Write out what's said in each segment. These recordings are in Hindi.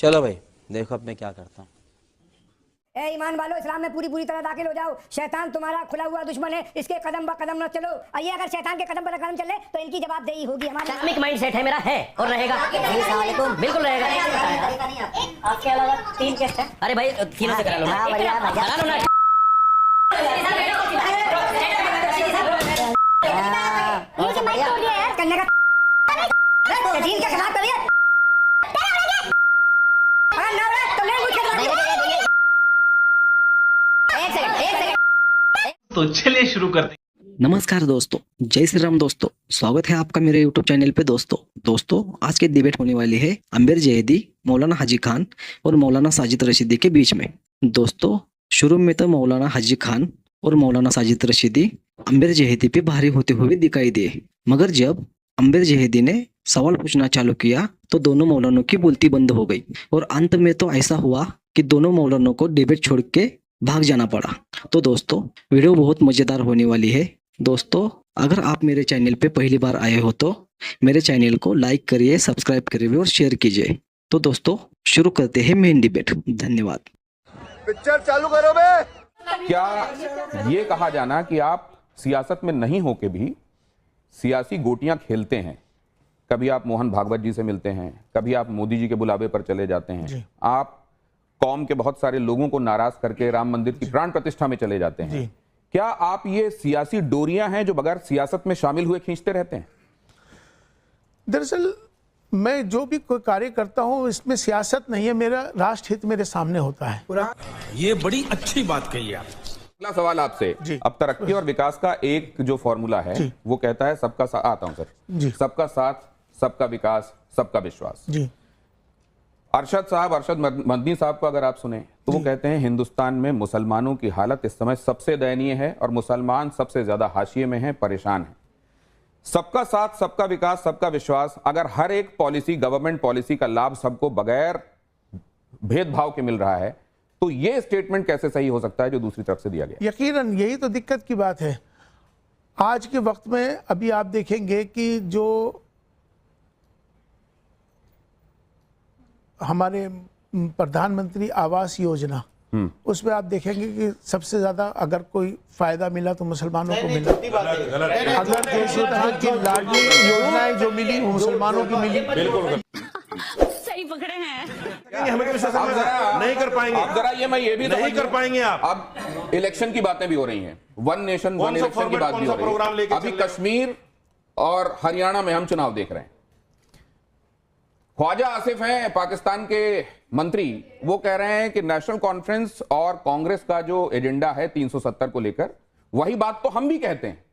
चलो भाई देखो अब मैं क्या करता हूँ। ए ईमान वालों, इस्लाम में पूरी तरह दाखिल हो जाओ। शैतान तुम्हारा खुला हुआ दुश्मन है, इसके कदम ब कदम न चलो। आइए, अगर शैतान के कदम पर कदम चले तो इनकी जवाबदेही होगी हमारी। इस्लामिक माइंडसेट है मेरा, है और रहेगा। बिल्कुल रहेगा। आपके अलावा 3 गेस्ट हैं। अरे भाई तीनों से करा लो ना। करा लो ना। करने का दीन के खिलाफ करिए। अगर ना हो तो ले मुझे तो चलिए शुरू करते हैं। नमस्कार दोस्तों, जय श्री राम दोस्तों। स्वागत है आपका मेरे यूट्यूब चैनल पे दोस्तों आज की डिबेट होने वाली है आमिर जहेदी, मौलाना हाजी खान और मौलाना साजिद रशीदी के बीच में। दोस्तों शुरू में तो मौलाना हाजी खान और मौलाना साजिद रशीदी आमिर जहेदी पे भारी होते हुए दिखाई दिए, मगर जब आमिर जहेदी ने सवाल पूछना चालू किया तो दोनों मौलानों की बोलती बंद हो गई और अंत में तो ऐसा हुआ कि दोनों मौलानों को डिबेट छोड़ के भाग जाना पड़ा। तो दोस्तों वीडियो बहुत मजेदार होने वाली है। दोस्तों अगर आप मेरे चैनल पे पहली बार आए हो तो मेरे चैनल को लाइक करिए, सब्सक्राइब करिए और शेयर कीजिए। तो दोस्तों शुरू करते हैं मेन डिबेट। धन्यवाद। पिक्चर चालू करो बे। क्या ये कहा जाना कि आप सियासत में नहीं होके भी सियासी गोटियां खेलते हैं? कभी आप मोहन भागवत जी से मिलते हैं, कभी आप मोदी जी के बुलावे पर चले जाते हैं, आप कौम के बहुत सारे लोगों को नाराज करके राम मंदिर की प्राण प्रतिष्ठा में चले जाते हैं। क्या आप ये सियासी डोरियां हैं जो बगैर सियासत में शामिल हुए खींचते रहते हैं? दरअसल मैं जो भी कोई कार्य करता हूं इसमें सियासत नहीं है, मेरा राष्ट्र हित मेरे सामने होता है। ये बड़ी अच्छी बात कही आप। अगला सवाल आपसे। अब तरक्की और विकास का एक जो फॉर्मूला है वो कहता है सबका साथ। आता हूं सर। सबका साथ, सबका विकास, सबका विश्वास। अरशद मदनी साहब को अगर आप सुने तो वो कहते हैं हिंदुस्तान में मुसलमानों की हालत इस समय सबसे दयनीय है और मुसलमान सबसे ज्यादा हाशिए में हैं, परेशान हैं। सबका साथ, सबका विकास, सबका विश्वास, अगर हर एक पॉलिसी, गवर्नमेंट पॉलिसी का लाभ सबको बगैर भेदभाव के मिल रहा है तो ये स्टेटमेंट कैसे सही हो सकता है जो दूसरी तरफ से दिया गया? यकीनन यही तो दिक्कत की बात है आज के वक्त में। अभी आप देखेंगे कि जो हमारे प्रधानमंत्री आवास योजना, उसमें आप देखेंगे कि सबसे ज्यादा अगर कोई फायदा मिला तो मुसलमानों को मिला। अगर दूसरी तरह की लाडली योजनाएं जो मिली वो मुसलमानों की मिली। बिल्कुल सही पकड़े हैं। नहीं कर पाएंगे आप जरा ये भी नहीं कर पाएंगे आप। अब इलेक्शन की बातें भी हो रही हैं, वन नेशन वन इलेक्शन की बात भी हो रही है। अभी कश्मीर और हरियाणा में हम चुनाव देख रहे हैं। ख्वाजा आसिफ हैं पाकिस्तान के मंत्री, वो कह रहे हैं कि नेशनल कॉन्फ्रेंस और कांग्रेस का जो एजेंडा है 370 को लेकर, वही बात तो हम भी कहते हैं।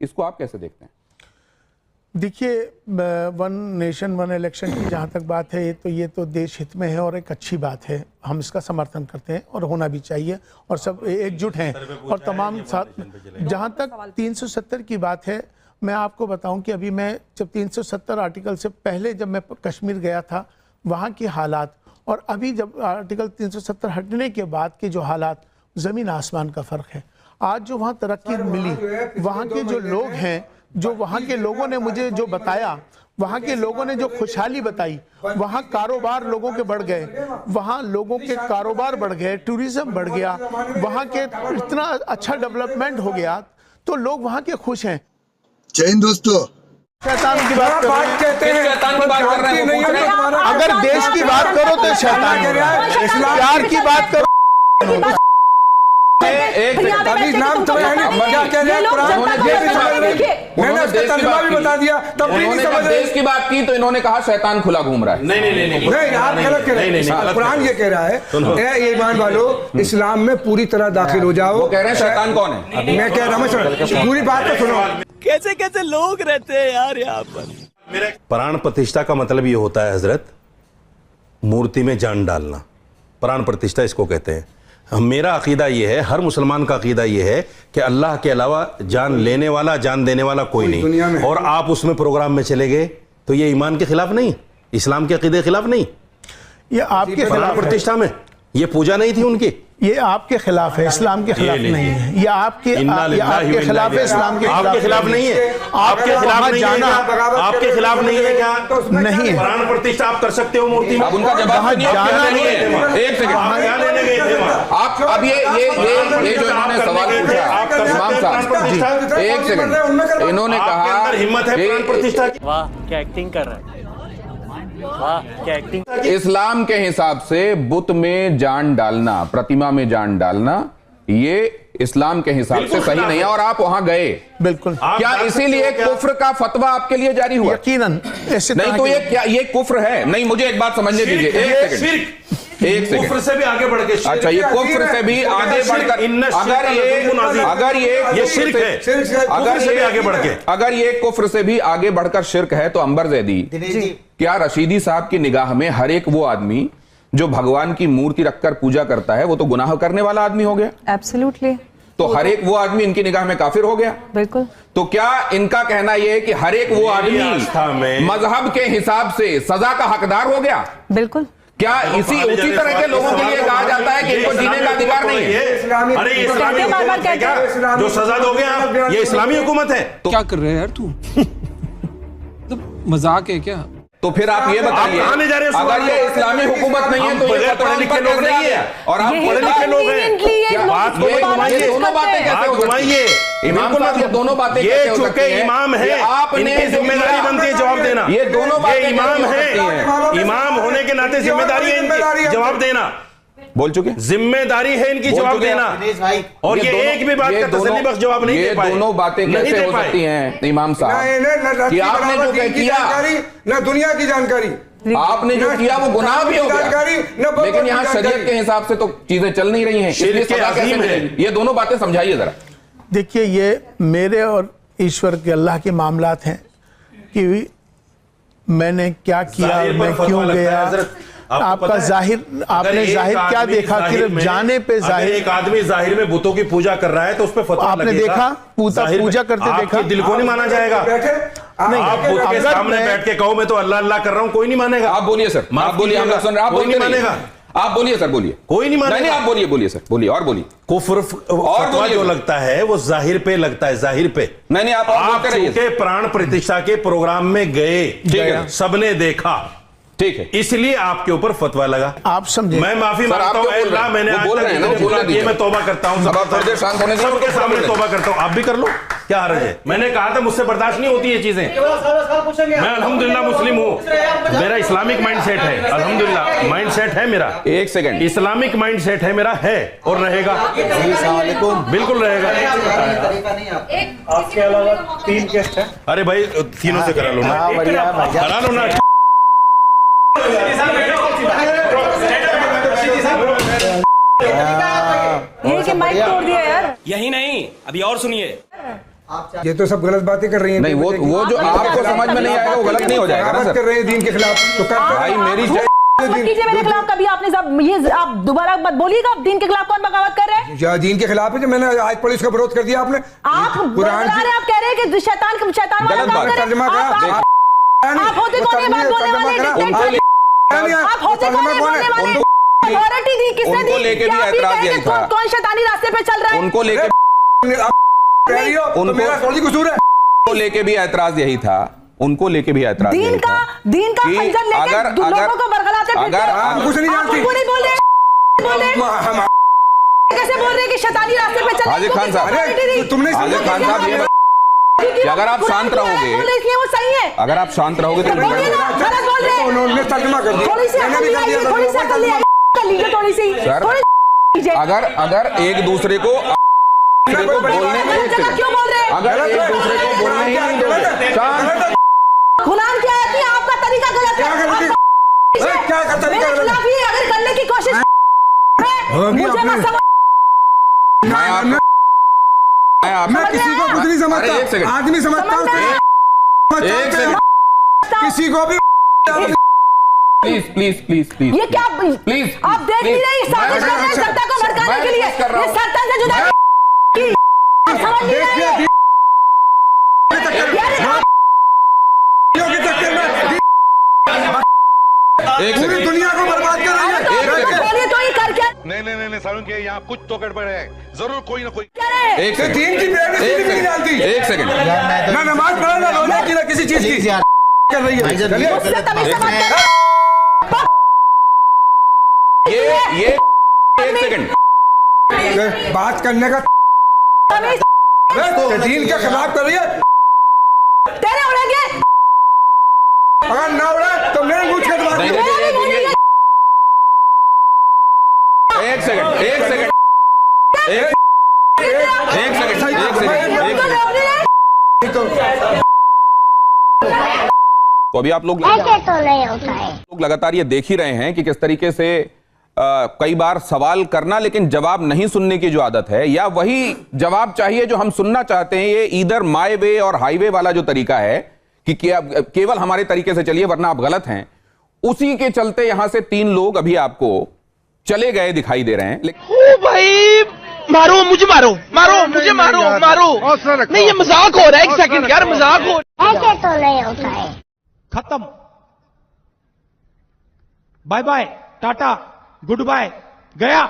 इसको आप कैसे देखते हैं? देखिए, वन नेशन वन इलेक्शन की जहाँ तक बात है तो ये तो देश हित में है और एक अच्छी बात है, हम इसका समर्थन करते हैं और होना भी चाहिए और सब एकजुट हैं और तमाम साथ। जहाँ तक 370 की बात है, मैं आपको बताऊं कि अभी मैं जब 370 आर्टिकल से पहले जब मैं कश्मीर गया था वहाँ की हालात और अभी जब आर्टिकल 370 हटने के बाद के जो हालात, ज़मीन आसमान का फ़र्क है। आज जो वहाँ तरक्की मिली, वहाँ के जो लोग हैं, जो वहाँ के लोगों ने मुझे जो बताया, वहाँ के लोगों ने जो खुशहाली बताई, वहाँ कारोबार लोगों के बढ़ गए, वहाँ लोगों के कारोबार बढ़ गए, टूरिज्म बढ़ गया, वहाँ के इतना अच्छा डेवलपमेंट हो गया तो लोग वहाँ के खुश हैं। जय हिंद दोस्तों। शैतान की बात कहते हैं, शैतान की बात कर रहे हैं। अगर देश की बात करो तो शैतान, प्यार की बात करो अभी नाम तो क्या कह रहे हैं? मैंने उसका तर्जुमा भी बता दिया तब भी नहीं समझ रहे। देश की बात की तो इन्होंने कहा शैतान खुला घूम रहा है। नहीं आप गलत कह रहे हैं। कुरान ये कह रहा है ए ईमान वालों, इस्लाम में पूरी तरह दाखिल हो जाओ। वो कह रहे हैं शैतान कौन है? मैं कह रहा हूँ पूरी बात तो सुनो। कैसे कैसे लोग रहते हैं यार यहाँ पर। प्राण प्रतिष्ठा का मतलब ये होता है हजरत, मूर्ति में जान डालना, प्राण प्रतिष्ठा इसको कहते हैं। मेरा अकीदा ये है, हर मुसलमान का अकीदा ये है कि अल्लाह के अलावा जान लेने वाला, जान देने वाला कोई नहीं। और आप उसमें प्रोग्राम में चले गए तो ये ईमान के खिलाफ नहीं, इस्लाम के अकीदे के खिलाफ नहीं, ये आपके प्राण प्रतिष्ठा में ये पूजा नहीं थी उनकी? ये आपके खिलाफ है, इस्लाम के खिलाफ नहीं है। ये आपके खिलाफ है, इस्लाम के आपके खिलाफ नहीं है। आपके खिलाफ नहीं है क्या? आपके खिलाफ नहीं है क्या? नहीं है। प्राण प्रतिष्ठा आप कर सकते हो मूर्ति में? अब उनका जवाब जाना नहीं है। एक सेकंड, क्या लेने गए थे वहाँ? आप अब ये जो इन्होंने सवाल पूछा इमाम साहब, एक सेकंड, इन्होंने कहा हिम्मत है प्राण प्रतिष्ठा की? वाह क्या एक्टिंग कर रहा है, वाह क्या एक्टिंग। इस्लाम के हिसाब से बुत में जान डालना, प्रतिमा में जान डालना, ये इस्लाम के हिसाब से सही नहीं है और आप वहां गए। बिल्कुल। क्या इसीलिए कुफ्र का फतवा आपके लिए जारी हुआ? यकीनन। ऐसे नहीं तो ये क्या, ये कुफ्र है? नहीं, मुझे एक बात समझने दीजिए, एक सेकंड। कुफ्र से भी आगे बढ़ के, अच्छा, ये कुफ्र से भी आगे बढ़कर, अगर ये कुफ्र से भी आगे बढ़कर शिर्क है, तो अंबर जैदी, क्या रशीदी साहब की निगाह में हर एक वो आदमी जो भगवान की मूर्ति रखकर पूजा करता है वो तो गुनाह करने वाला आदमी हो गया? एब्सोल्युटली। तो हर एक वो आदमी इनकी निगाह में काफिर हो गया? बिल्कुल। तो क्या इनका कहना यह है कि हर एक वो आदमी मजहब के हिसाब से सजा का हकदार हो गया? बिल्कुल। क्या उसी तरह के लोगों के लिए कहा जाता है कि इनको जीने का अधिकार नहीं है? अरे इस्लामी हुकूमत है क्या जो सजा दोगे आप? ये इस्लामी हुकूमत है। तो क्या कर रहे हैं यार तू? मजाक है क्या? तो फिर आप ये बताइए, अगर ये इस्लामी हुकूमत नहीं है तो ये पढ़े लिखे लोग नहीं है और आप पढ़े लिखे लोग हैं। बात को घुमाइए, दोनों बातें कैसे हो सकती हैं? इमाम साहब, ये दोनों बातें कैसे हो सकती हैं? इमाम है, आपने जिम्मेदारी बनती है जवाब देना। ये दोनों बातें इमाम है, इमाम होने के नाते जिम्मेदारी है इनकी जवाब देना। बोल चुके, जिम्मेदारी है इनकी जवाब देना। और ये एक भी बात का तसल्ली बख्श जवाब नहीं दे पाए। दोनों बातें कैसे हो सकती हैं इमाम साहब कि आपने जो किया, ना दुनिया की जानकारी, आपने जो किया वो गुनाह भी हो गया, लेकिन यहाँ शरीयत के हिसाब से तो चीजें चल नहीं रही हैं, इसलिए सजा कैसे मिलेगी? ये दोनों बातें समझाइए जरा। देखिए, ये मेरे और ईश्वर के अल्लाह के मामलात हैं कि मैंने क्या किया, मैं क्यों गया। आपका जाहिर, आपने जाहिर क्या देखा कि जाने पे जाहिर, एक आदमी जाहिर में बुतों की पूजा कर रहा है तो उस पे फतवा आपने देखा, पूजा करते देखा, दिल को नहीं माना जाएगा। नहीं, आप बुत के सामने बैठ के कहो मैं तो अल्लाह अल्लाह कर रहा हूं, कोई नहीं मानेगा। आप बोलिए सर, आप बोलिए, हम लोग सुन रहे हैं, आप बोलिए, मानेगा। आप बोलिए सर, बोलिए, कोई नहीं मानेगा। नहीं, आप बोलिए, बोलिए सर, बोलिए और बोलिए। कुफ्र फतवा जो लगता है वो जाहिर पे लगता है, जाहिर पे। नहीं, आप चूंकि प्राण प्रतिष्ठा के प्रोग्राम में गए, सबने देखा, ठीक है, इसलिए आपके ऊपर फतवा लगा। आप समझे, मैं माफी मांगता हूं, अल्लाह मैंने बोल रहे हैं ना, मैं तौबा करता हूं, सबके सामने तौबा करता हूं, आप भी कर लो, क्या हर्ज है? मैंने कहा था मुझसे बर्दाश्त नहीं होती ये चीजें। मैं अल्हम्दुलिल्लाह मुस्लिम हूँ, मेरा इस्लामिक माइंड सेट है, अल्हम्दुलिल्लाह माइंड सेट है मेरा। एक सेकंड, इस्लामिक माइंड सेट है मेरा, है और रहेगा, बिल्कुल रहेगा। आपके अलावा 3 गेस्ट हैं। अरे भाई तीनों से करा लो ना, करा लो ना। ये कि माइक तोड़ दिया यार। यही नहीं, अभी और सुनिए। ये तो सब गलत बातें कर रही हैं। नहीं, वो जो आपको समझ में नहीं आएगा वो गलत नहीं हो जाएगा ना सर। कर रहे हैं दीन के खिलाफ, तो कर भाई मेरी कीजिए मेरे खिलाफ कभी, आपने सब ये आप दोबारा मत बोलिएगा। दीन के खिलाफ कौन बगावत कर रहे हैं? या दीन के खिलाफ है जो मैंने आज पुलिस का विरोध कर दिया आपने। आप कुरान आप कह रहे हैं कि शैतान वाला काम कर रहे हैं। आप होते कौन है बात बोलने वाले? आप होते कौन है बोलने वाले? अथॉरिटी दी किसने दी? लेके भी ऐतराज यही था। कौन शैतानी रास्ते पे चल रहा है? उनको लेके उनको लेके भी ऐतराज यही था, उनको लेके भी ऐतराज दीन का खंजर लेके लोगों को बरगलाते फिरते हैं। आप कुछ नहीं जानती, आप नहीं बोल रहे, कैसे बोल रहे हैं कि शैतानी रास्ते पे चल रहे हैं? हाजिर खान साहब, तुमने हाजिर खान साहब ये कि अगर आप शांत रहोगे, वो सही है, अगर आप शांत रहोगे तो उन्होंने तर्जुमा कर दिया, थोड़ी सी अगर एक दूसरे को बोलने, क्यों बोल रहे हैं? अगर एक दूसरे को बोलने ही नहीं दोगे, शांत। गुलाम क्या है कि आपका तरीका गलत है। क्या का तरीका मेरे खिलाफ ये अगर करने की कोशिश मुझे मत समझ। मैं किसी को कुछ नहीं समझता, आदमी समझता हूँ, किसी को भी। प्लीज प्लीज प्लीज प्लीज, ये क्या प्लीज, आप देख नहीं रहे, साजिश कर रहे हैं जनता को भड़काने के लिए। ये सरकार से जुदा समझ नहीं रहे। पूरी दुनिया को बर्बाद कर रही है। बोलिए तो ये कर क्या नहीं सारुण के यहाँ कुछ तो गड़बड़ है, जरूर कोई ना कोई। एक सेकंड, दीन की प्राइवेसी नहीं डालती। एक सेकंड, ना नमाज पढ़ा ना रोजा की ना किसी चीज की कर रही है। चलिए ये एक सेकंड, बात करने का दीन के खिलाफ कर रही है। तेरे उड़ेंगे, अगर ना उड़े तो मेरे मुझ के बात एक सेकंड, एक सेकंड, एक सेकंड। तो अभी आप लोग लगातार ये देख ही रहे हैं कि किस तरीके से कई बार सवाल करना लेकिन जवाब नहीं सुनने की जो आदत है, या वही जवाब चाहिए जो हम सुनना चाहते हैं, ये ईदर माय वे और हाईवे वाला जो तरीका है कि केवल हमारे तरीके से चलिए वरना आप गलत हैं, उसी के चलते यहां से 3 लोग अभी आपको चले गए दिखाई दे रहे हैं। ओ भाई मारो मुझे, मारो मारो मुझे, मारो मारो, नहीं ये मजाक हो रहा है, एक सेकंड यार, मजाक हो, ऐसे तो नहीं होता है। खत्म, bye bye, tata, goodbye, गया।